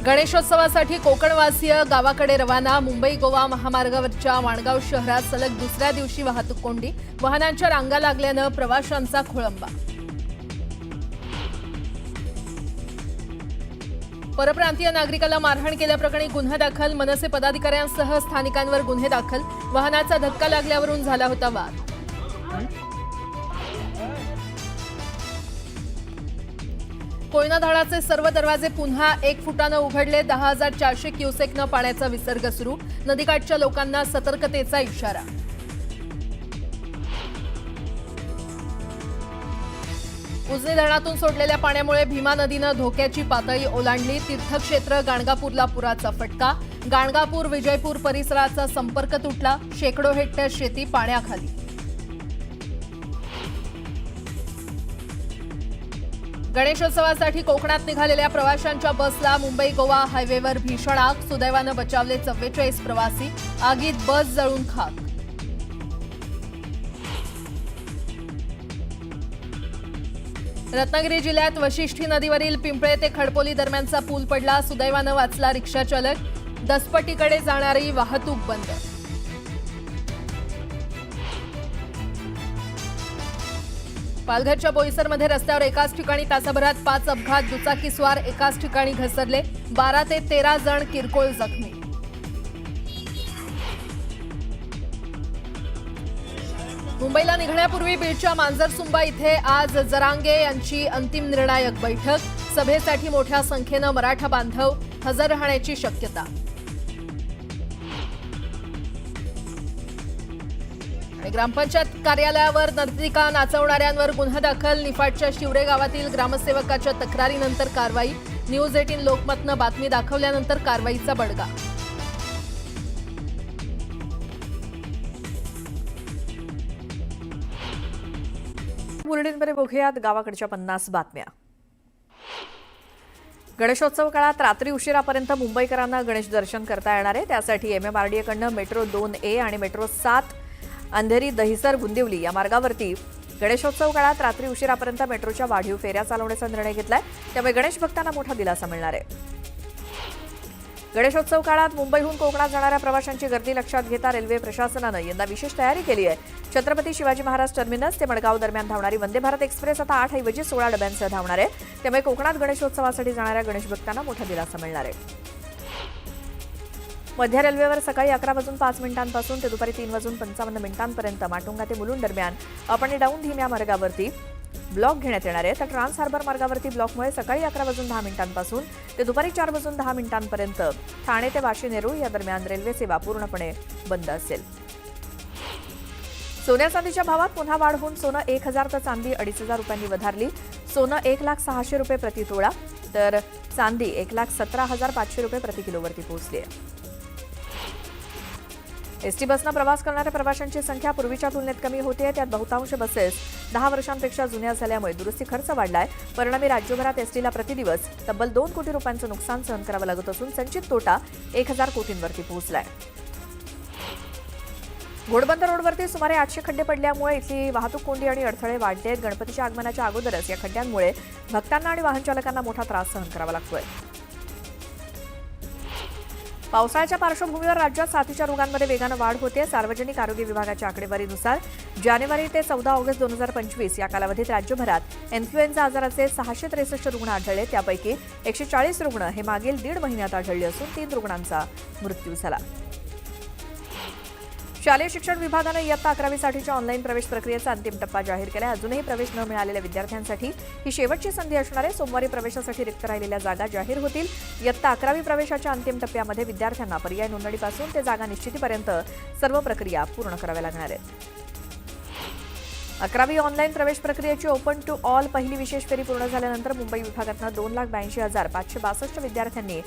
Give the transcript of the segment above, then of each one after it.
गणेशोत्सवासाठी कोकणवासीय गावाकडे रवाना. मुंबई गोवा महामार्गावरच्या वाणगाव शहरात सलग दुसऱ्या दिवशी वाहतूक कोंडी. वाहनांच्या रांगा लागल्यानं प्रवाशांचा खोळंबा. परप्रांतीय नागरिकाला मारहाण केल्याप्रकरणी गुन्हा दाखल. मनसे पदाधिकाऱ्यांसह स्थानिकांवर गुन्हे दाखल. वाहनाचा धक्का लागल्यावरून झाला होता वाद. कोयना धरणाचे सर्व दरवाजे पुन्हा 1 फुटानं उघडले. 10,400 क्युसेकनं पाण्याचा विसर्ग सुरू. नदीकाठच्या लोकांना सतर्कतेचा इशारा. उजनी धरणातून सोडलेल्या पाण्यामुळे भीमा नदीनं धोक्याची पातळी ओलांडली. तीर्थक्षेत्र गाणगापूरला पुराचा फटका. गाणगापूर विजयपूर परिसराचा संपर्क तुटला. शेकडो हेक्टर शेती पाण्याखाली. गणेशोत्सवासाठी कोकणात निघालेल्या प्रवाशांच्या बसला मुंबई गोवा हायवेवर भीषण आग. सुदैवानं बचावले 44 प्रवासी. आगीत बस जळून खाक. रत्नागिरी जिल्ह्यात वशिष्ठी नदीवरील पिंपळे ते खडपोली दरम्यानचा पूल पडला. सुदैवानं वाचला रिक्षा चालक. दसपटीकडे जाणारी वाहतूक बंद. पालघरच्या बोईसरमध्ये रस्त्यावर एकाच ठिकाणी तासाभरात 5 अपघात. दुचाकीस्वार एकाच ठिकाणी घसरले. 12 ते 13 जण किरकोळ जखमी. मुंबईला निघण्यापूर्वी बीडच्या मांजरसुंबा इथे आज जरांगे यांची अंतिम निर्णायक बैठक. सभेसाठी मोठ्या संख्येनं मराठा बांधव हजर राहण्याची शक्यता. आणि ग्रामपंचायत कार्यालयावर नर्तिका नाचवणाऱ्यांवर गुन्हा दाखल. निफाडच्या शिवरे गावातील ग्रामसेवकाच्या तक्रारीनंतर कारवाई. न्यूज 18 लोकमतनं बातमी दाखवल्यानंतर कारवाईचा बडगा. बुलेटिनमध्ये बघूयात गावाकडच्या 50 बातम्या. गणेशोत्सव काळात रात्री उशिरापर्यंत मुंबईकरांना गणेश दर्शन करता येणार आहे. त्यासाठी MMRDA कडनं मेट्रो 2A आणि मेट्रो 7 अंधेरी दहिसर गुंदिवली या मार्गावरती गणेशोत्सव काळात रात्री उशिरापर्यंत मेट्रोच्या वाढीव फेऱ्या चालवण्याचा निर्णय घेतलाय. त्यामुळे गणेश भक्तांना मोठा दिलासा मिळणार आहे. गणेशोत्सव काळात मुंबईहून कोकणात जाणाऱ्या प्रवाशांची गर्दी लक्षात घेता रेल्वे प्रशासनानं यंदा विशेष तयारी केली आहे. छत्रपती शिवाजी महाराज टर्मिनस ते मडगाव दरम्यान धावणारी वंदे भारत एक्सप्रेस आता 8 ऐवजी 16 डब्यांसह धावणार आहे. त्यामुळे कोकणात गणेशोत्सवासाठी जाणाऱ्या गणेश भक्तांना मोठा दिलासा मिळणार आहे. मध्य रेल्वेवर सकाळी 11:05 पासून ते दुपारी 3:55 माटुंगा ते मुलुंड दरम्यान अप आणि डाऊन धीम्या मार्गावरती ब्लॉक घेण्यात येणार आहे. तर ट्रान्स हार्बर मार्गावरती ब्लॉकमुळे सकाळी 11:10 पासून ते दुपारी 4:10 ठाणे ते वाशी नेरूळ या दरम्यान रेल्वे सेवा पूर्णपणे बंद असेल. सोन्या चांदीच्या भावात पुन्हा वाढ होऊन सोनं 1,000 तर चांदी 2,500 रुपयांनी वधारली. सोनं 1,06,000 रुपये प्रति तोळा तर चांदी 1,17,500 रुपये प्रति किलोवरती पोहोचली आहे. एसटी बसनं प्रवास करणाऱ्या प्रवाशांची संख्या पूर्वीच्या तुलनेत कमी होते. त्यात बहुतांश बसेस 10 वर्षांपेक्षा जुन्या झाल्यामुळे दुरुस्ती खर्च वाढलाय. परिणामी राज्यभरात एसटीला प्रतिदिवस तब्बल 2 कोटी रुपयांचं नुकसान सहन करावं लागत असून संचित तोटा 1,000 कोटींवरती पोहोचलाय. घोडबंदर रोडवरती सुमारे 800 खड्डे पडल्यामुळे इथली वाहतूक कोंडी आणि अडथळे वाढले आहेत. गणपतीच्या आगमनाच्या अगोदरच या खड्ड्यांमुळे भक्तांना आणि वाहन चालकांना मोठा त्रास सहन करावा लागतोय. पावसाळ्याच्या पार्श्वभूमीवर राज्यात साथीच्या रोगांमध्ये वेगानं वाढ होते. सार्वजनिक आरोग्य विभागाच्या आकडेवारीनुसार जानेवारी ते 14 ऑगस्ट 2025 या कालावधीत राज्यभरात इन्फ्लुएन्झा आजाराचे 663 रुग्ण आढळले. त्यापैकी 140 रुग्ण हे मागील 1.5 महिन्यात आढळले असून 3 रुग्णांचा मृत्यू झाला. शालेय शिक्षण विभागानं इयत्ता 11वीसाठीच्या ऑनलाईन प्रवेश प्रक्रियेचा अंतिम टप्पा जाहीर केला. अजूनही प्रवेश न मिळालेल्या विद्यार्थ्यांसाठी ही शेवटची संधी असणार आहे. सोमवारी प्रवेशासाठी रिक्त राहिलेल्या जागा जाहीर होतील. इयत्ता 11वी प्रवेशाच्या अंतिम टप्प्यामध्ये विद्यार्थ्यांना पर्याय नोंदणीपासून ते जागा निश्चितीपर्यंत सर्व प्रक्रिया पूर्ण कराव्या लागणार आहेत. 11वी ऑनलाईन प्रवेश प्रक्रियेची ओपन टू ऑल पहिली विशेष फेरी पूर्ण झाल्यानंतर मुंबई विभागातनं 2,82,562 विद्यार्थ्यांनी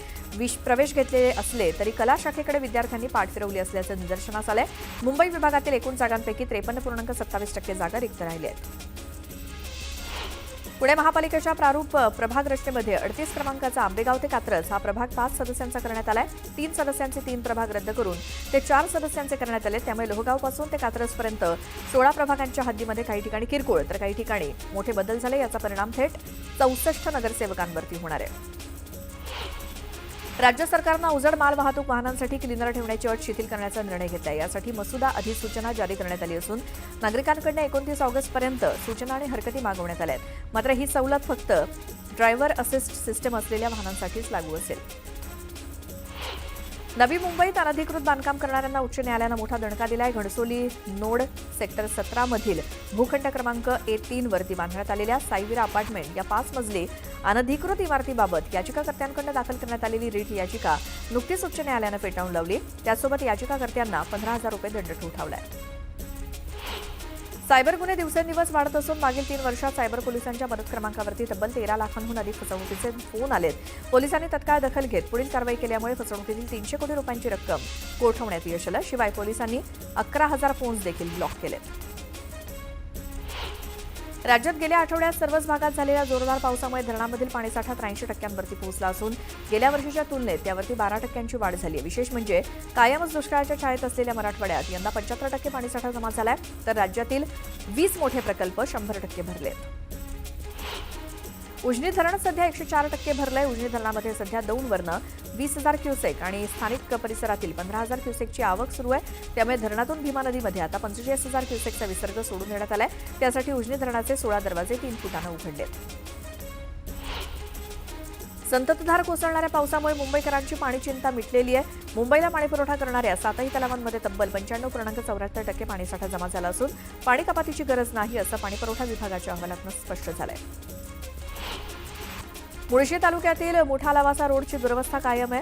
प्रवेश घेतलेले असले तरी कला शाखेकडे विद्यार्थ्यांनी पाठ फिरवली असल्याचं निदर्शनास आलंय. मुंबई विभागातील एकूण जागांपैकी 53.27% जागा रिक्त राहिल्या आहेत. पुणे महापालिकेच्या प्रारूप प्रभाग रचनेमध्ये 38 क्रमांकाचा आंबेगाव ते कात्रज हा प्रभाग 5 सदस्यांचा करण्यात आलाय. 3 सदस्यांचे 3 प्रभाग रद्द करून ते 4 सदस्यांचे करण्यात आले. त्यामुळे लोहगावपासून ते कात्रजपर्यंत 16 प्रभागांच्या हद्दीमध्ये काही ठिकाणी किरकोळ तर काही ठिकाणी मोठे बदल झाले. याचा परिणाम थेट 64 नगरसेवकांवरती होणार आहे. राज्य सरकारनं अवजड माल वाहतूक वाहनांसाठी क्लिनर ठेवण्याची अट शिथिल करण्याचा निर्णय घेतलाय. यासाठी मसुदा अधिसूचना जारी करण्यात आली असून नागरिकांकडून 29 ऑगस्टपर्यंत सूचना आणि हरकती मागवण्यात आल्या आहेत. मात्र ही सवलत फक्त ड्रायव्हर असिस्ट सिस्टम असलेल्या वाहनांसाठीच लागू असेल. नवी मुंबईत अनधिकृत बांधकाम करणाऱ्यांना उच्च न्यायालयानं मोठा दणका दिलाय. घणसोली नोड सेक्टर 17 मधील भूखंड क्रमांक A3 वरती बांधण्यात आलेल्या साईविरा अपार्टमेंट या 5 मजली अनधिकृत इमारतीबाबत याचिकाकर्त्यांकडून दाखल करण्यात आलेली रीट याचिका नुकतीच उच्च न्यायालयानं फेटाळून लावली. त्यासोबत याचिकाकर्त्यांना 15,000 रुपये दंड ठोठावलाय. सायबर गुन्हे दिवसेंदिवस वाढत असून मागील 3 वर्षात सायबर पोलिसांच्या मदत क्रमांकावरती तब्बल 13 लाखांहून अधिक फसवणुकीचे फोन आलेत. पोलिसांनी तत्काळ दखल घेत पुढील कारवाई केल्यामुळे फसवणुकीतील 300 कोटी रुपयांची रक्कम गोठवण्यात यश आलं. शिवाय पोलिसांनी 11,000 फोन्स देखील ब्लॉक केलेत. राज्यात गेल्या आठवड्यात सर्वच भागात झालेल्या जोरदार पावसामुळे धरणामधील पाणीसाठा 83% पोहोचला असून गेल्या वर्षीच्या तुलनेत त्यावरती 12% वाढ झाली आहे. विशेष म्हणजे कायमच दुष्काळाच्या छायेत असलेल्या मराठवाड्यात यंदा 75% पाणीसाठा जमा झालाय, तर राज्यातील 20 मोठे प्रकल्प 100% भरलेत. उजनी धरण सध्या 104% भरलंय. उजनी धरणामध्ये सध्या दौंडवरनं 20,000 क्युसेक आणि स्थानिक परिसरातील 15,000 क्युसेकची आवक सुरू आहे. त्यामुळे धरणातून भीमा नदीमध्ये आता 45,000 क्युसेकचा विसर्ग सोडून देण्यात आलाय. त्यासाठी उजनी धरणाचे 16 दरवाजे 3 फुटानं उघडलेत. संततधार कोसळणाऱ्या पावसामुळे मुंबईकरांची पाणी चिंता मिटलेली आहे. मुंबईला पाणीपुरवठा करणाऱ्या 7ही तलावांमध्ये तब्बल 95.74% पाणीसाठा जमा झाला असून पाणी कपातीची गरज नाही असं पाणीपुरवठा विभागाच्या अहवालातून स्पष्ट झालंय. मुळशी तालुक्यातील मुठा लावासा रोडची दुरवस्था कायम आहे.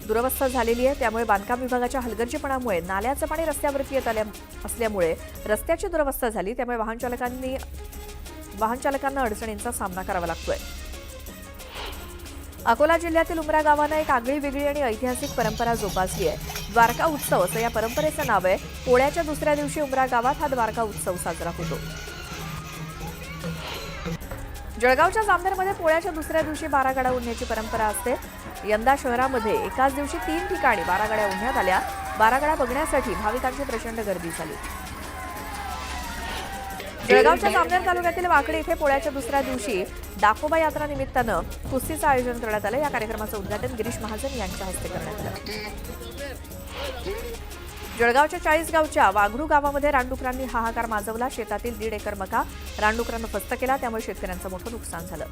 दुरवस्था झालेली आहे. त्यामुळे बांधकाम विभागाच्या हलगर्जीपणामुळे नाल्याचं पाणी रस्त्यावरती येत असल्यामुळे रस्त्याची दुरवस्था झाली. त्यामुळे वाहनचालकांना अडचणींचा सामना करावा लागतोय. अकोला जिल्ह्यातील उमरा गावानं एक आगळी वेगळी आणि ऐतिहासिक परंपरा जोपासली आहे. द्वारका उत्सव असं या परंपरेचं नाव आहे. पोळ्याच्या दुसऱ्या दिवशी उमरा गावात हा द्वारका उत्सव साजरा होतो. जळगावच्या जामनेरमध्ये पोळ्याच्या दुसऱ्या दिवशी 12 गाड्या उडण्याची परंपरा असते. यंदा शहरामध्ये एकाच दिवशी 3 ठिकाणी 12 गाड्या उडण्यात आल्या. 12 गाड्या बघण्यासाठी भाविकांची प्रचंड गर्दी झाली. जळगावच्या जामनेर तालुक्यातील वाकडी इथे पोळ्याच्या दुसऱ्या दिवशी दाखोबा यात्रा निमित्तानं कुस्तीचं आयोजन करण्यात आलं. या कार्यक्रमाचं उद्घाटन गिरीश महाजन यांच्या हस्ते करण्यात आलं. जळगावच्या 40 गावच्या वाघरू गावामध्ये रानडुकरांनी हाहाकार माजवला. शेतातील 1.5 एकर मका रानडुकरांना फस्त केला. त्यामुळे शेतकऱ्यांचं मोठं नुकसान झालं.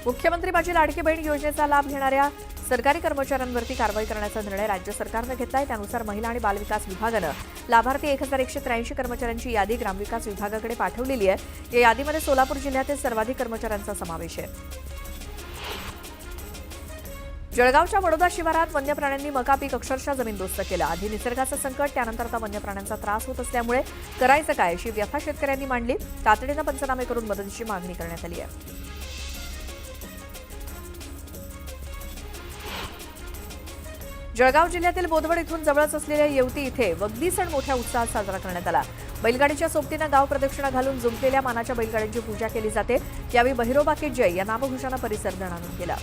मुख्यमंत्री माझी लाडकी बहीण योजनेचा लाभ घेणाऱ्या सरकारी कर्मचाऱ्यांवरती कारवाई करण्याचा निर्णय राज्य सरकारनं घेतलाय. त्यानुसार महिला आणि बालविकास विभागानं लाभार्थी 1183 कर्मचाऱ्यांची यादी ग्रामविकास विभागाकडे पाठवलेली आहे. या यादीमध्ये सोलापूर जिल्ह्यातील सर्वाधिक कर्मचाऱ्यांचा समावेश आहे. जळगावच्या वडोदा शिवारात वन्य प्राण्यांनी मका पीक अक्षरशः जमीनदोस्त केलं. आधी निसर्गाचं संकट, त्यानंतर आता वन्य प्राण्यांचा त्रास होत असल्यामुळे करायचं काय अशी व्यथा शेतकऱ्यांनी मांडली. तातडीनं पंचनामे करून मदतीची मागणी करण्यात आली आहे. जळगाव जिल्ह्यातील बोदवड इथून जवळच असलेल्या येवती इथे वगदी सण मोठ्या उत्साहात साजरा करण्यात आला. बैलगाडीच्या सोबतीनं गाव प्रदक्षिणा घालून जुंपलेल्या मानाच्या बैलगाड्यांची पूजा केली जाते. यावेळी बहिरोबा की जय या नामघोषानं परिसर दणाणून गेला.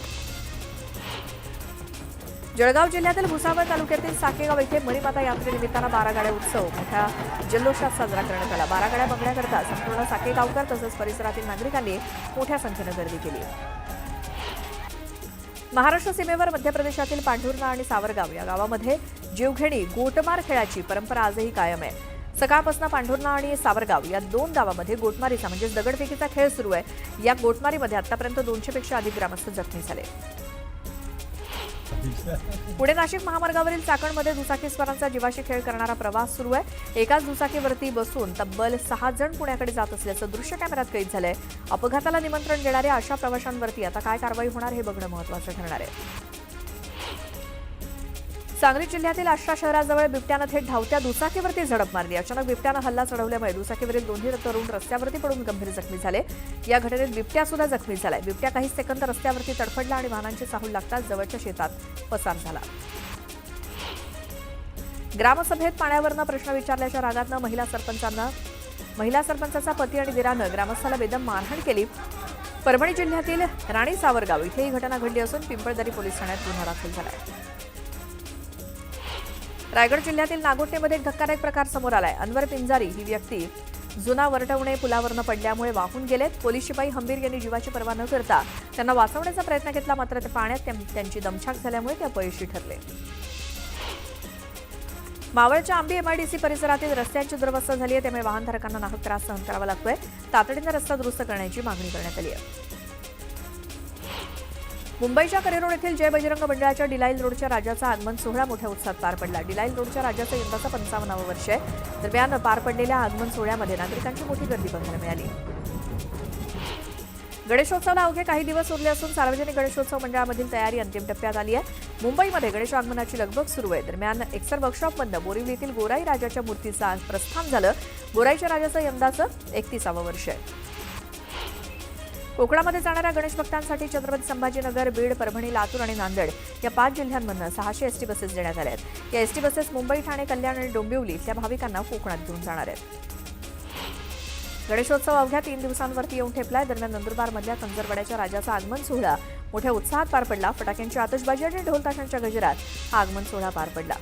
जळगाव जिल्ह्यातील भुसावळ तालुक्यातील साकेगाव इथे मरीमाता यात्रेनिमित्तानं 12 गाड्या उत्सव मोठ्या जल्लोषात साजरा करण्यात आला. 12 गाड्या बघण्याकरता संपूर्ण साकेगावकर तसंच परिसरातील नागरिकांनी मोठ्या संख्येनं गर्दी केली. महाराष्ट्र सीमेवर मध्य प्रदेशातील पांढुर्णा आणि सावरगाव या गावामध्ये जीवघेणी गोटमार खेळाची परंपरा आजही कायम आहे. सकाळपासून पांढुर्णा आणि सावरगाव या 2 गावामध्ये गोटमारीचा म्हणजेच दगडफेकीचा खेळ सुरू आहे. या गोटमारीमध्ये आतापर्यंत 200 पेक्षा अधिक ग्रामस्थ जखमी झाले. पुणे नाशिक महामार्गावरील चाकणमध्ये दुचाकीस्वारांचा जीवाशी खेळ करणारा प्रवास सुरू आहे. एकाच दुचाकीवरती बसून तब्बल 6 जण पुण्याकडे जात असल्याचं दृश्य कॅमेऱ्यात कैद झालंय. अपघाताला निमंत्रण देणाऱ्या अशा प्रवाशांवरती आता काय कारवाई होणार हे बघणं महत्त्वाचं ठरणार आहे. सांगली जिल्ह्यातील आष्टा शहराजवळ बिबट्यानं थेट धावत्या दुचाकीवरती झडप मारली. अचानक बिबट्यानं हल्ला चढवल्यामुळे दुचाकीवरील 2 तरुण रस्त्यावरती पडून गंभीर जखमी झाले. या घटनेत बिबट्या सुद्धा जखमी झालाय. बिबट्या काही सेकंद रस्त्यावरती तडफडला आणि वाहनांची चाहूल लागताच जवळच्या शेतात पसार झाला. ग्रामसभेत पाण्यावरनं प्रश्न विचारल्याच्या रागातनं महिला सरपंचाचा पती आणि दिरानं ग्रामस्थाला बेदम मारहाण केली. परभणी जिल्ह्यातील राणी सावरगाव इथे ही घटना घडली असून पिंपळदरी पोलीस ठाण्यात गुन्हा दाखल झालाय. रायगड जिल्ह्यातील नागोठणेमध्ये एक धक्कादायक प्रकार समोर आलाय. अनवर पिंजारी ही व्यक्ती जुना वरटवणे पुलावरनं पडल्यामुळे वाहून गेलेत. पोलीस शिपाई हंबीर यांनी जीवाची पर्वा न करता त्यांना वाचवण्याचा प्रयत्न केला, मात्र ते पाण्यात त्यांची दमछाक झाल्यामुळे ते अपयशी ठरले. मावळच्या आंबी एमआयडीसी परिसरातील रस्त्यांची दुरवस्था झाली आहे, त्यामुळे वाहनधारकांना नाहक त्रास सहन करावा लागतोय. तातडीने रस्ता दुरुस्त करण्याची मागणी करण्यात आली आहे. मुंबईच्या करेरोड येथील जय बजरंग मंडळाच्या डिलाईल रोडच्या राजाचा आगमन सोहळा मोठ्या उत्साहात पार पडला. डिलाईल रोडच्या राजाचं यंदाचं 55वं वर्ष आहे. दरम्यान पार पडलेल्या आगमन सोहळ्यामध्ये नागरिकांची मोठी गर्दी बघायला मिळाली. गणेशोत्सवाला अवघे काही दिवस उरले असून सार्वजनिक गणेशोत्सव मंडळामधील तयारी अंतिम टप्प्यात आली आहे. मुंबईमध्ये गणेश आगमनाची लगबग सुरू आहे. दरम्यान एक्सर वर्कशॉपमधनं बोरिवली येथील गोराई राजाच्या मूर्तीचं प्रस्थान झालं. गोराईच्या राजाचं यंदाचं 31वं वर्ष आहे. कोकणामध्ये जाणाऱ्या गणेश भक्तांसाठी छत्रपती संभाजीनगर, बीड, परभणी, लातूर आणि नांदेड या 5 जिल्ह्यांमधनं 600 एसटी बसेस देण्यात आल्या आहेत. या एसटी बसेस मुंबई, ठाणे, कल्याण आणि डोंबिवली इथल्या भाविकांना कोकणात घेऊन जाणार आहेत. गणेशोत्सव अवघ्या 3 दिवसांवरती येऊन ठेपलाय. दरम्यान नंदुरबारमधल्या कंजरवाड्याच्या राजाचा आगमन सोहळा मोठ्या उत्साहात पार पडला. फटाक्यांची आतषबाजी आणि ढोल ताशांच्या गजरात हा आगमन सोहळा पार पडला.